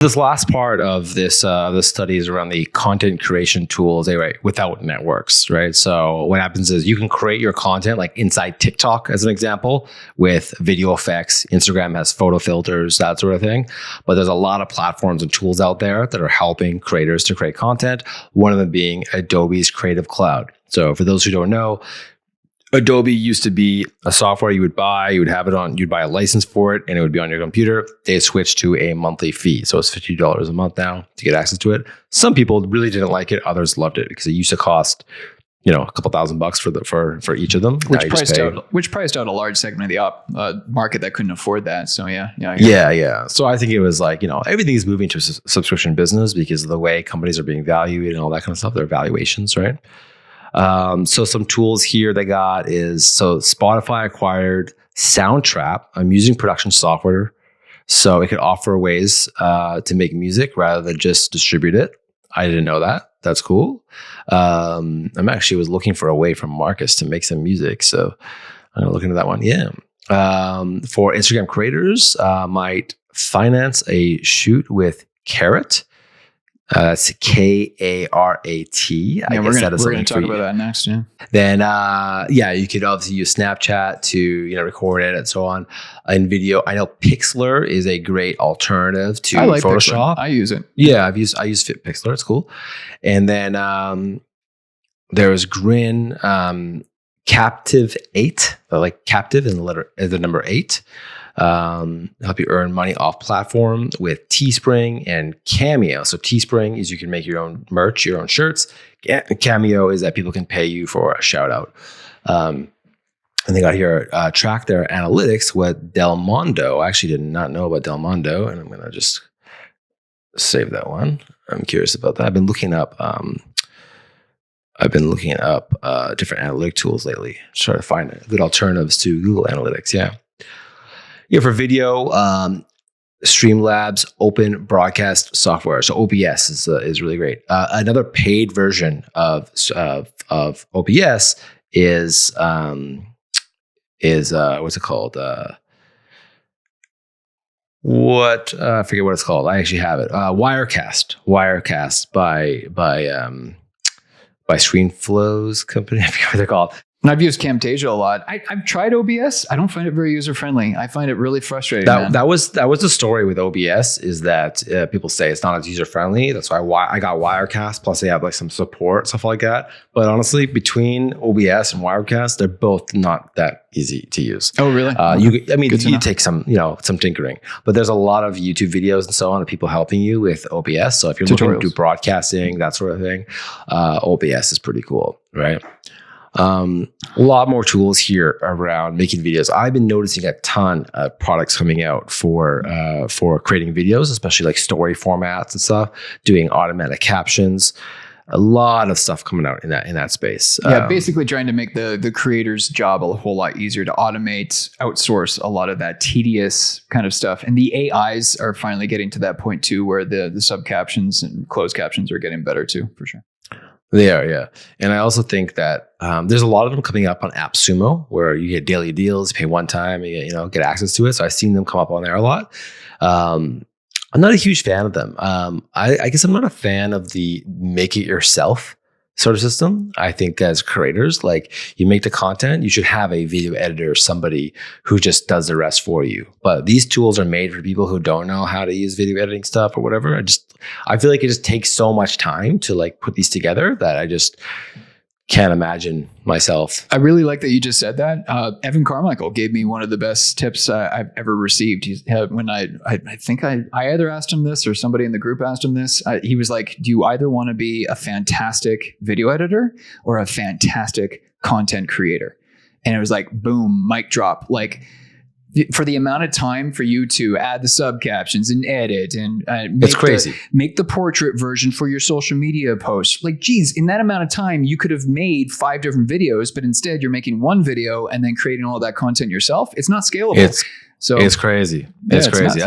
This last part of this study is around the content creation tools, right, without networks, right? So what happens is you can create your content like inside TikTok, as an example, with video effects. Instagram has photo filters, that sort of thing. But there's a lot of platforms and tools out there that are helping creators to create content. One of them being Adobe's Creative Cloud. So for those who don't know, Adobe used to be a software you would buy, you'd buy a license for it and it would be on your computer. They switched to a monthly fee. So it's $50 a month now to get access to it. Some people really didn't like it. Others loved it because it used to cost, a couple $1,000 for each of them. Which priced out a large segment of the market that couldn't afford that. So yeah. So I think it was like, everything is moving to a subscription business because of the way companies are being valued and all that kind of stuff, their valuations, right? So some tools here they got is, so Spotify acquired Soundtrap, a music production software. So it could offer ways to make music rather than just distribute it. I didn't know that. That's cool. I'm actually was looking for a way from Marcus to make some music. So I'm gonna look into that one. Yeah. For Instagram creators, might finance a shoot with Carrot. That's Karat. I guess that is we're going to talk about that next. Yeah. Then, you could obviously use Snapchat to record it and so on. In video, I know Pixlr is a great alternative to Photoshop. Pixlr. I use it. Yeah, I use Pixlr. It's cool. And then there's Grin, Captive 8, like Captive in the number 8. Help you earn money off platform with Teespring and Cameo. So Teespring is you can make your own merch, your own shirts. Cameo is that people can pay you for a shout out. And they got here, track their analytics with Del Mondo. I actually did not know about Del Mondo, and I'm going to just save that one. I'm curious about that. I've been looking up different analytic tools lately. Try to find good alternatives to Google Analytics. Yeah. Yeah, for video, Streamlabs Open Broadcast Software. So OBS is really great. Another paid version of OBS is what's it called? I forget what it's called. I actually have it. Wirecast by ScreenFlow's company. I forget what they're called. And I've used Camtasia a lot. I've tried OBS. I don't find it very user friendly. I find it really frustrating. That was the story with OBS is that people say it's not as user friendly. That's why I got Wirecast. Plus they have like some support, stuff like that. But honestly, between OBS and Wirecast, they're both not that easy to use. Oh, really? You take some tinkering, but there's a lot of YouTube videos and so on of people helping you with OBS. So if you're looking to do broadcasting, that sort of thing, OBS is pretty cool, right? A lot more tools here around making videos. I've been noticing a ton of products coming out for creating videos, especially like story formats and stuff, doing automatic captions. A lot of stuff coming out in that space. Basically trying to make the creator's job a whole lot easier to automate, outsource a lot of that tedious kind of stuff. And the AIs are finally getting to that point too, where the sub captions and closed captions are getting better too, for sure. They are, yeah. And I also think that there's a lot of them coming up on AppSumo where you get daily deals, pay one time, and get access to it. So I've seen them come up on there a lot. I'm not a huge fan of them. I guess I'm not a fan of the make it yourself sort of system. I think as creators, like you make the content, you should have a video editor, somebody who just does the rest for you. But these tools are made for people who don't know how to use video editing stuff or whatever. I feel like it just takes so much time to like put these together that I just can't imagine myself. I really like that you just said that. Evan Carmichael gave me one of the best tips I've ever received. When I think I either asked him this or somebody in the group asked him this. He was like, do you either want to be a fantastic video editor or a fantastic content creator? And it was like, boom, mic drop. Like, for the amount of time for you to add the sub captions and edit and make the portrait version for your social media post. Like, geez, in that amount of time, you could have made 5 different videos, but instead you're making one video and then creating all that content yourself. It's not scalable. It's crazy. It's crazy.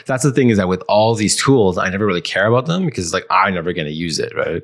That's the thing is that with all these tools, I never really care about them because it's like, I'm never going to use it. Right.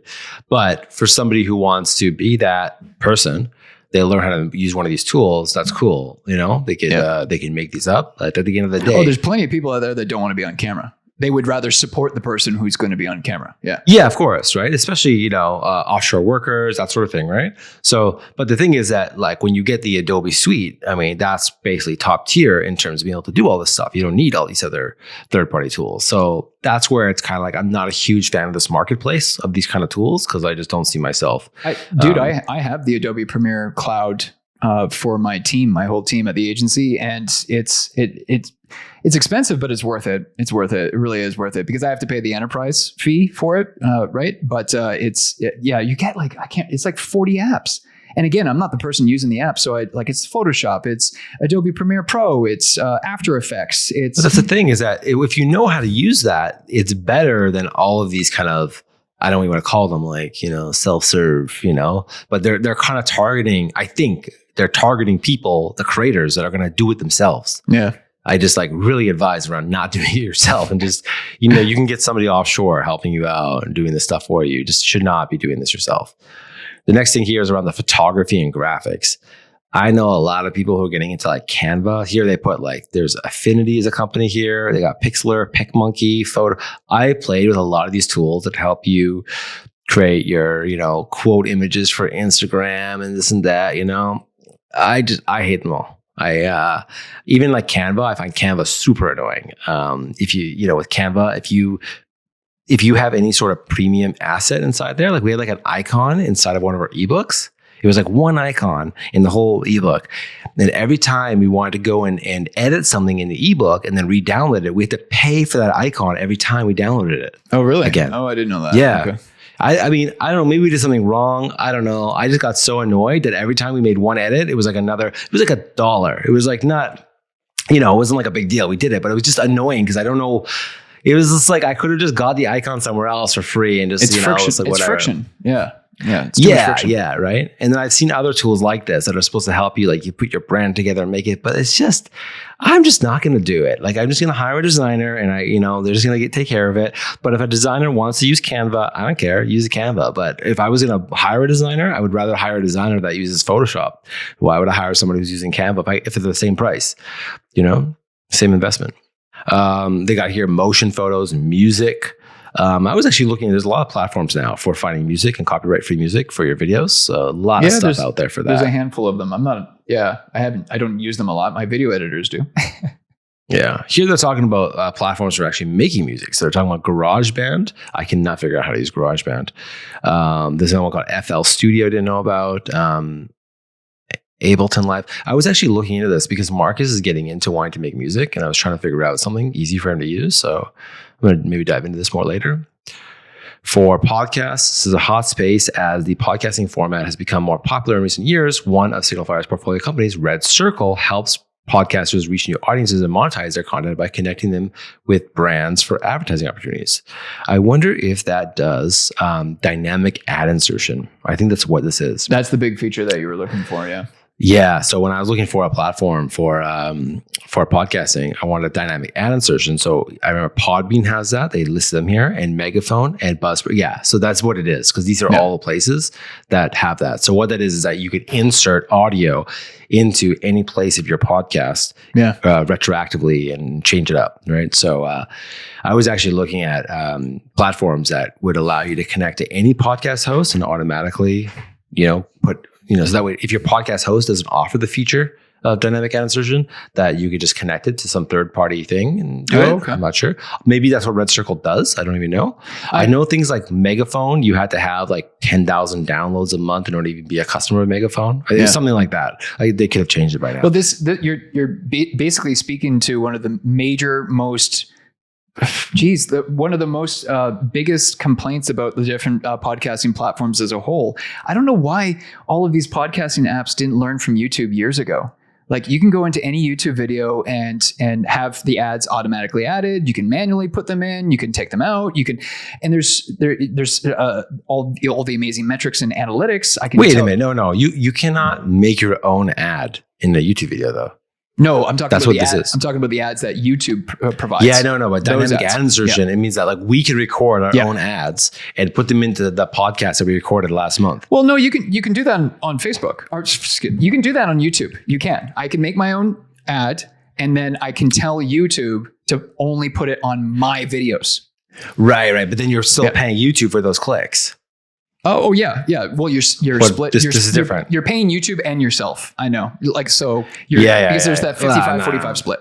But for somebody who wants to be that person, they learn how to use one of these tools. That's cool. They can make these up. At the end of the day, there's plenty of people out there that don't want to be on camera. they would rather support the person who's going to be on camera. Yeah. Yeah, of course, right? Especially, offshore workers, that sort of thing, right? So, but the thing is that like when you get the Adobe suite, I mean, that's basically top tier in terms of being able to do all this stuff. You don't need all these other third-party tools. So that's where it's kind of like, I'm not a huge fan of this marketplace of these kind of tools because I just don't see myself. I have the Adobe Premiere Cloud for my team, my whole team at the agency. And it's expensive, but it's worth it. It's worth it. It really is worth it because I have to pay the enterprise fee for it. Right. But you get it's like 40 apps. And again, I'm not the person using the app. So it's Photoshop, it's Adobe Premiere Pro, it's After Effects. But that's the thing is that if you know how to use that, it's better than all of these kind of, I don't even want to call them self-serve, but they're kind of targeting, I think they're targeting people, the creators that are going to do it themselves. Yeah. I just really advise around not doing it yourself and just, you can get somebody offshore helping you out and doing this stuff for you. You just should not be doing this yourself. The next thing here is around the photography and graphics. I know a lot of people who are getting into Canva. Here they put there's Affinity as a company here. They got Pixlr, PicMonkey, Photo. I played with a lot of these tools that help you create your, quote images for Instagram and this and that, I hate them all. I even Canva, I find Canva super annoying. If you, with Canva, if you have any sort of premium asset inside there, we had an icon inside of one of our ebooks. It was one icon in the whole ebook. And every time we wanted to go in and edit something in the ebook and then re-download it, we had to pay for that icon every time we downloaded it. Oh, really? Again. Oh, I didn't know that. Yeah. Okay. I mean, I don't know, maybe we did something wrong. I don't know. I just got so annoyed that every time we made one edit, it was it was $1. It was not, it wasn't a big deal. We did it, but it was just annoying because I don't know. It was just I could have just got the icon somewhere else for free and just, it's friction. It's it's friction. Yeah. Yeah. It's friction. Yeah. Right. And then I've seen other tools like this that are supposed to help you, you put your brand together and make it, but it's just, I'm just not going to do it. I'm just going to hire a designer and they're just going to take care of it. But if a designer wants to use Canva, I don't care, use Canva. But if I was going to hire a designer, I would rather hire a designer that uses Photoshop. Why would I hire somebody who's using Canva if it's the same price, same investment? They got here motion photos, music. I was actually looking, there's a lot of platforms now for finding music and copyright-free music for your videos. So a lot of stuff out there for that. There's a handful of them. I don't use them a lot. My video editors do. Yeah. Here they're talking about platforms for actually making music. So they're talking about Garageband. I cannot figure out how to use Garageband. There's another one called FL Studio I didn't know about. Ableton Live. I was actually looking into this because Marcus is getting into wanting to make music and I was trying to figure out something easy for him to use. So I'm going to maybe dive into this more later. For podcasts, this is a hot space as the podcasting format has become more popular in recent years. One of Signalfire's portfolio companies, Red Circle, helps podcasters reach new audiences and monetize their content by connecting them with brands for advertising opportunities. I wonder if that does dynamic ad insertion. I think that's what this is. That's the big feature that you were looking for, yeah. Yeah. So when I was looking for a platform for podcasting, I wanted a dynamic ad insertion. So I remember Podbean has that. They listed them here, and Megaphone and Buzzsprout. Yeah. So that's what it is because these are all the places that have that. So what that is that you could insert audio into any place of your podcast retroactively and change it up. Right. So I was actually looking at platforms that would allow you to connect to any podcast host and automatically, put, so that way, if your podcast host doesn't offer the feature of dynamic ad insertion, that you could just connect it to some third-party thing and do it. Okay. I'm not sure. Maybe that's what Red Circle does. I don't even know. I know things like Megaphone, you had to have 10,000 downloads a month in order to even be a customer of Megaphone. It's something like that. They could have changed it by now. Well, you're basically speaking to one of the major, most... one of the most biggest complaints about the different podcasting platforms as a whole. I don't know why all of these podcasting apps didn't learn from YouTube years ago. You can go into any YouTube video and have the ads automatically added. You can manually put them in. You can take them out. And there's all the amazing metrics and analytics. Wait a minute, no, you cannot make your own ad in a YouTube video though. No, I'm talking about the ads. I'm talking about the ads that YouTube provides. Yeah, no, but dynamic ad insertion, it means that we can record our own ads and put them into the podcast that we recorded last month. Well, no, you can do that on Facebook. Or you can do that on YouTube. You can. I can make my own ad and then I can tell YouTube to only put it on my videos. Right. But then you're still paying YouTube for those clicks. Oh yeah. Well, you're split. This is different. You're paying YouTube and yourself. I know. Like, so you're, because there's that 55-45 split.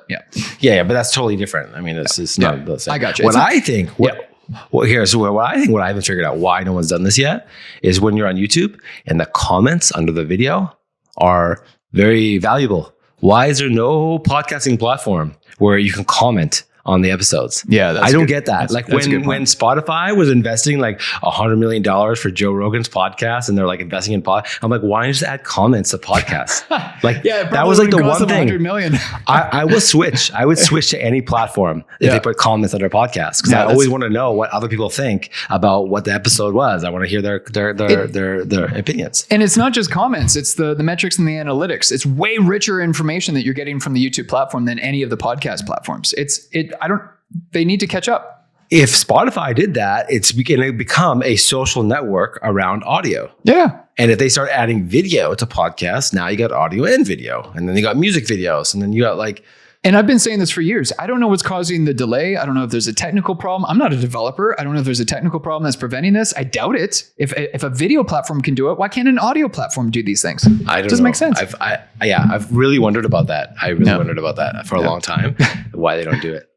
Yeah. But that's totally different. I mean, this is not the same. I got you. What I think I haven't figured out why no one's done this yet is when you're on YouTube and the comments under the video are very valuable. Why is there no podcasting platform where you can comment on the episodes? Yeah, I don't get that. Like when Spotify was investing like $100 million for Joe Rogan's podcast, and they're like investing in I'm like, why don't you just add comments to podcasts? Like that was like the one thing. $100 million. I will switch. I would switch to any platform if they put comments on their podcast, because I always want to know what other people think about what the episode was. I want to hear their opinions. And it's not just comments; it's the metrics and the analytics. It's way richer information that you're getting from the YouTube platform than any of the podcast platforms. They need to catch up. If Spotify did that, it's going to become a social network around audio. Yeah. And if they start adding video to podcasts, now you got audio and video, and then you got music videos, and then you got like. And I've been saying this for years. I don't know what's causing the delay. I don't know if there's a technical problem. I'm not a developer. I don't know if there's a technical problem that's preventing this. I doubt it. If a video platform can do it, why can't an audio platform do these things? It doesn't make sense. I've really wondered about that. I really wondered about that for a long time, why they don't do it.